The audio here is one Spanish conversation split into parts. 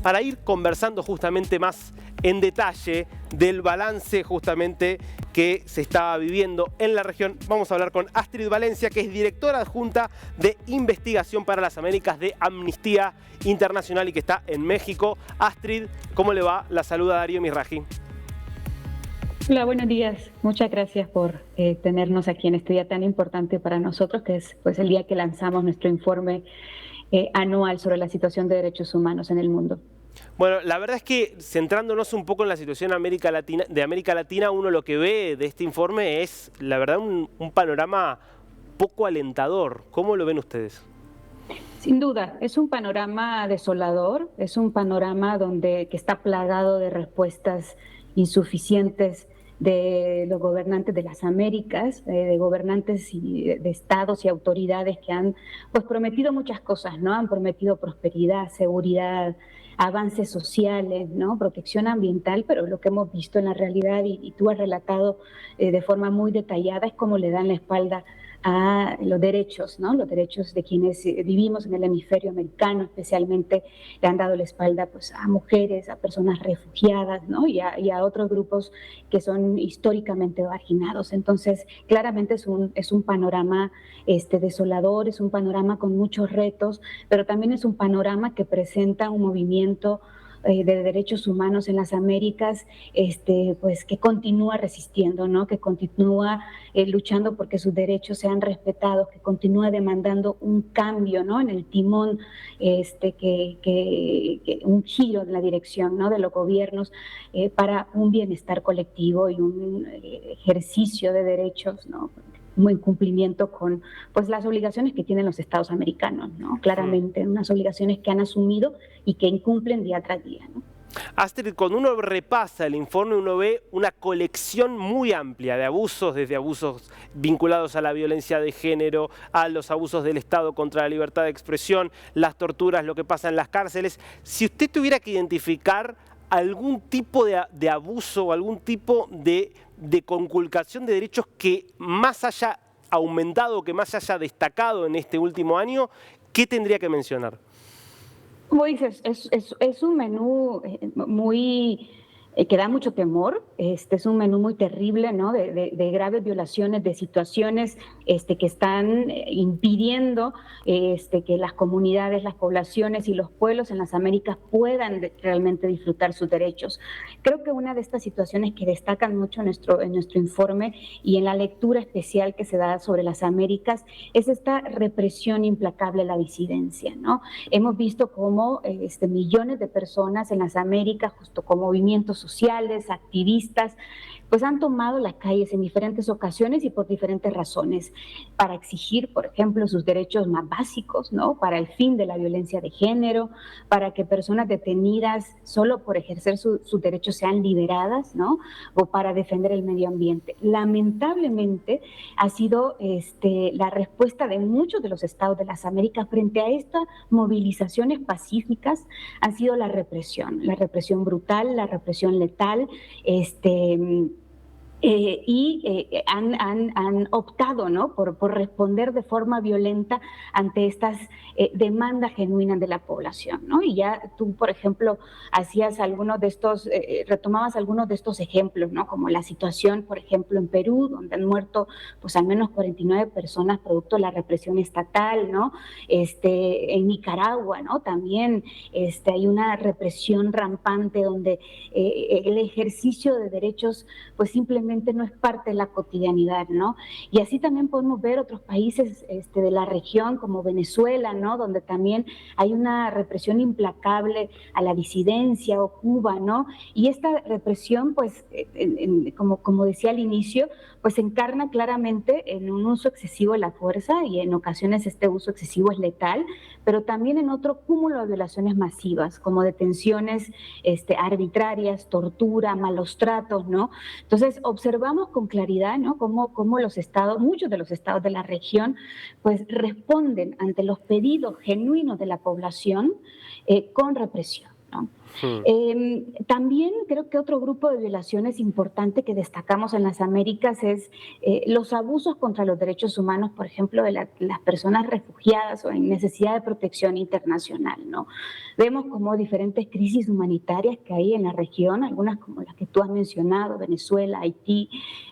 para ir conversando justamente más en detalle del balance justamente que se estaba viviendo en la región. Vamos a hablar con Astrid Valencia, que es directora adjunta de investigación para las Américas de Amnistía Internacional y que está en México. Astrid, ¿cómo le va? La saluda Darío Mizrahi. Hola, buenos días. Muchas gracias por tenernos aquí en este día tan importante para nosotros, que es pues, el día que lanzamos nuestro informe anual sobre la situación de derechos humanos en el mundo. Bueno, la verdad es que centrándonos un poco en la situación de América Latina, uno lo que ve de este informe es, la verdad, un panorama poco alentador. ¿Cómo lo ven ustedes? Sin duda, es un panorama desolador, es un panorama que está plagado de respuestas insuficientes de los gobernantes de las Américas, de gobernantes de estados y autoridades que han pues, prometido muchas cosas, ¿no? Han prometido prosperidad, seguridad, avances sociales, ¿no? Protección ambiental, pero lo que hemos visto en la realidad y tú has relatado de forma muy detallada es cómo le dan la espalda a los derechos, ¿no? Los derechos de quienes vivimos en el hemisferio americano, especialmente le han dado la espalda pues, a mujeres, a personas refugiadas, ¿no? y a otros grupos que son históricamente marginados. Entonces, claramente es un panorama desolador, es un panorama con muchos retos, pero también es un panorama que presenta un movimiento de derechos humanos en las Américas, pues que continúa resistiendo, ¿no? Que continúa luchando porque sus derechos sean respetados, que continúa demandando un cambio, ¿no? En el timón, un giro en la dirección, ¿no? De los gobiernos para un bienestar colectivo y un ejercicio de derechos, ¿no? En cumplimiento con pues, las obligaciones que tienen los estados americanos, ¿no? Claramente, unas obligaciones que han asumido y que incumplen día tras día, ¿no? Astrid, cuando uno repasa el informe, uno ve una colección muy amplia de abusos, desde abusos vinculados a la violencia de género, a los abusos del Estado contra la libertad de expresión, las torturas, lo que pasa en las cárceles. Si usted tuviera que identificar algún tipo de abuso o algún tipo de conculcación de derechos que más haya aumentado, que más haya destacado en este último año, ¿qué tendría que mencionar? Como dices, es un menú muy que da mucho temor. Es un menú muy terrible, ¿no? De graves violaciones, de situaciones que están impidiendo que las comunidades, las poblaciones y los pueblos en las Américas puedan realmente disfrutar sus derechos. Creo que una de estas situaciones que destacan mucho en nuestro informe y en la lectura especial que se da sobre las Américas es esta represión implacable a la disidencia, ¿no? Hemos visto cómo millones de personas en las Américas, justo con movimientos sociales, activistas, pues han tomado las calles en diferentes ocasiones y por diferentes razones, para exigir, por ejemplo, sus derechos más básicos, ¿no? Para el fin de la violencia de género, para que personas detenidas solo por ejercer sus derechos sean liberadas, ¿no? O para defender el medio ambiente. Lamentablemente ha sido la respuesta de muchos de los estados de las Américas frente a estas movilizaciones pacíficas han sido la represión brutal, la represión letal, han optado, ¿no? por responder de forma violenta ante estas demandas genuinas de la población, ¿no? Y ya tú, por ejemplo, retomabas algunos de estos ejemplos, ¿no? Como la situación, por ejemplo, en Perú, donde han muerto pues al menos 49 personas producto de la represión estatal, ¿no? En Nicaragua, ¿no? También hay una represión rampante donde el ejercicio de derechos pues simplemente no es parte de la cotidianidad, ¿no? Y así también podemos ver otros países de la región como Venezuela, ¿no? Donde también hay una represión implacable a la disidencia, o Cuba, ¿no? Y esta represión, pues, como decía al inicio, pues encarna claramente en un uso excesivo de la fuerza y en ocasiones este uso excesivo es letal, pero también en otro cúmulo de violaciones masivas, como detenciones arbitrarias, tortura, malos tratos, ¿no? Entonces, observamos con claridad, ¿no? Cómo muchos de los estados de la región, pues responden ante los pedidos genuinos de la población con represión. ¿no? Hmm. También creo que otro grupo de violaciones importante que destacamos en las Américas es los abusos contra los derechos humanos, por ejemplo, de las personas refugiadas o en necesidad de protección internacional, ¿no? Vemos como diferentes crisis humanitarias que hay en la región, algunas como las que tú has mencionado, Venezuela, Haití,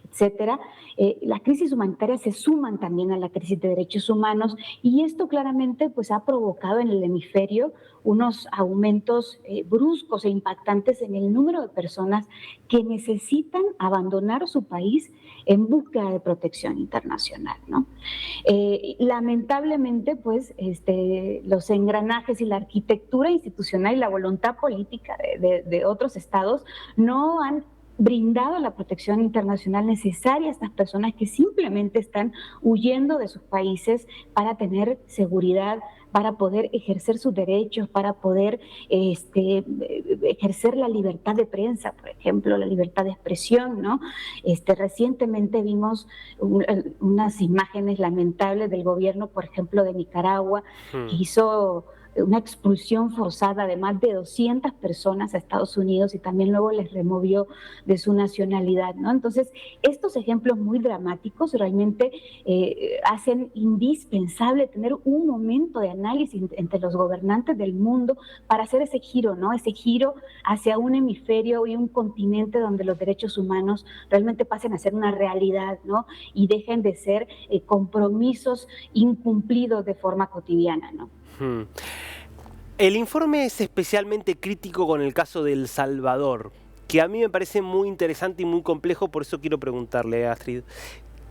etcétera. Las crisis humanitarias se suman también a la crisis de derechos humanos y esto claramente pues, ha provocado en el hemisferio unos aumentos bruscos e impactantes en el número de personas que necesitan abandonar su país en búsqueda de protección internacional, ¿no? Lamentablemente, pues, los engranajes y la arquitectura institucional y la voluntad política de otros estados no han brindado la protección internacional necesaria a estas personas que simplemente están huyendo de sus países para tener seguridad, para poder ejercer sus derechos, para poder ejercer la libertad de prensa, por ejemplo, la libertad de expresión, ¿no? Recientemente vimos unas imágenes lamentables del gobierno, por ejemplo, de Nicaragua, que Hmm. hizo una expulsión forzada de más de 200 personas a Estados Unidos y también luego les removió de su nacionalidad, ¿no? Entonces, estos ejemplos muy dramáticos realmente hacen indispensable tener un momento de análisis entre los gobernantes del mundo para hacer ese giro, ¿no? Ese giro hacia un hemisferio y un continente donde los derechos humanos realmente pasen a ser una realidad, ¿no? Y dejen de ser compromisos incumplidos de forma cotidiana, ¿no? Hmm. El informe es especialmente crítico con el caso de El Salvador, que a mí me parece muy interesante y muy complejo, por eso quiero preguntarle, Astrid,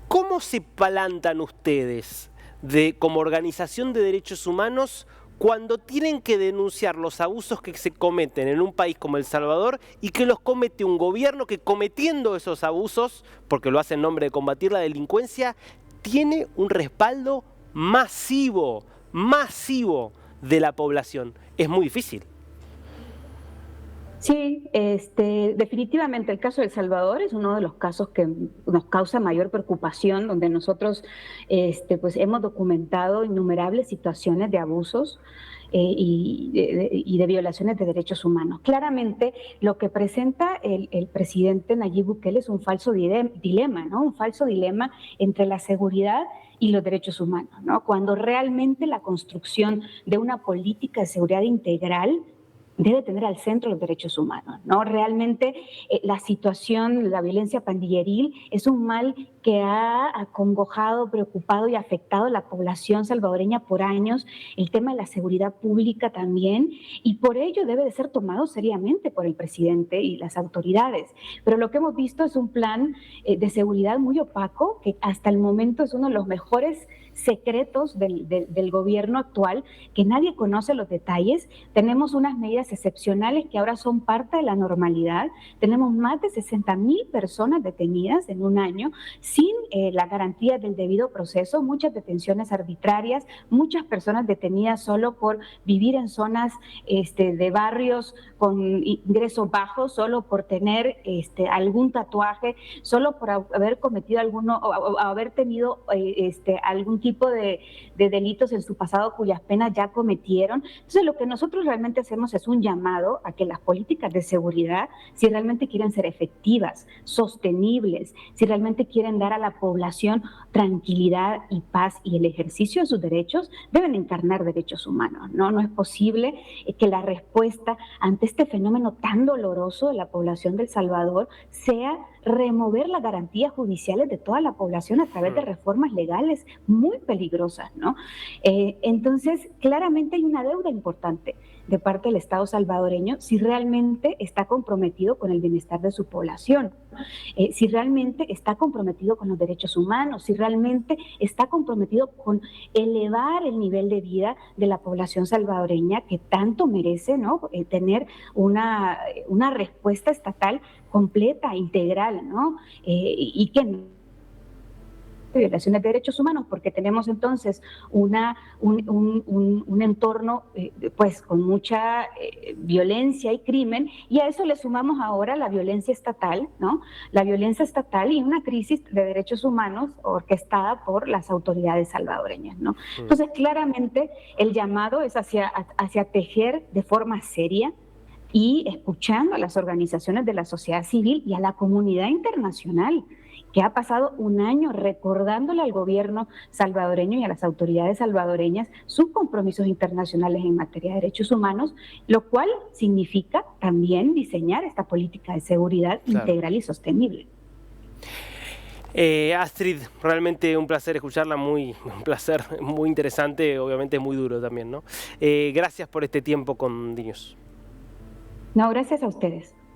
¿cómo se plantan ustedes como organización de derechos humanos cuando tienen que denunciar los abusos que se cometen en un país como El Salvador y que los comete un gobierno que cometiendo esos abusos, porque lo hace en nombre de combatir la delincuencia, tiene un respaldo masivo, masivo de la población? Es muy difícil. Sí, definitivamente el caso de El Salvador es uno de los casos que nos causa mayor preocupación, donde nosotros pues hemos documentado innumerables situaciones de abusos y de violaciones de derechos humanos. Claramente, lo que presenta el presidente Nayib Bukele es un falso dilema, ¿no? Un falso dilema entre la seguridad y los derechos humanos, ¿no? Cuando realmente la construcción de una política de seguridad integral debe tener al centro los derechos humanos, ¿no? Realmente la situación, la violencia pandilleril es un mal que ha acongojado, preocupado y afectado a la población salvadoreña por años, el tema de la seguridad pública también, y por ello debe de ser tomado seriamente por el presidente y las autoridades. Pero lo que hemos visto es un plan de seguridad muy opaco, que hasta el momento es uno de los mejores secretos del gobierno actual, que nadie conoce los detalles. Tenemos unas medidas excepcionales que ahora son parte de la normalidad. Tenemos más de 60,000 personas detenidas en un año sin la garantía del debido proceso, muchas detenciones arbitrarias, muchas personas detenidas solo por vivir en zonas de barrios con ingresos bajos, solo por tener algún tatuaje, solo por haber cometido o haber tenido algún tipo de delitos en su pasado cuyas penas ya cometieron. Entonces, lo que nosotros realmente hacemos es un llamado a que las políticas de seguridad, si realmente quieren ser efectivas, sostenibles, si realmente quieren dar a la población tranquilidad y paz y el ejercicio de sus derechos, deben encarnar derechos humanos, ¿no? No es posible que la respuesta ante este fenómeno tan doloroso de la población de El Salvador sea remover las garantías judiciales de toda la población a través de reformas legales muy peligrosas, ¿no? Entonces, claramente hay una deuda importante de parte del Estado salvadoreño si realmente está comprometido con el bienestar de su población, si realmente está comprometido con los derechos humanos, si realmente está comprometido con elevar el nivel de vida de la población salvadoreña que tanto merece, ¿no? Tener una respuesta estatal completa, integral, ¿no? Y que violaciones de derechos humanos, porque tenemos entonces un entorno pues con mucha violencia y crimen, y a eso le sumamos ahora la violencia estatal, ¿no? La violencia estatal y una crisis de derechos humanos orquestada por las autoridades salvadoreñas, ¿no? Entonces, claramente el llamado es hacia tejer de forma seria, y escuchando a las organizaciones de la sociedad civil y a la comunidad internacional, que ha pasado un año recordándole al gobierno salvadoreño y a las autoridades salvadoreñas sus compromisos internacionales en materia de derechos humanos, lo cual significa también diseñar esta política de seguridad integral y sostenible. Astrid, realmente un placer escucharla, un placer muy interesante, obviamente muy duro también, ¿no? Gracias por este tiempo con DNews. No, gracias a ustedes.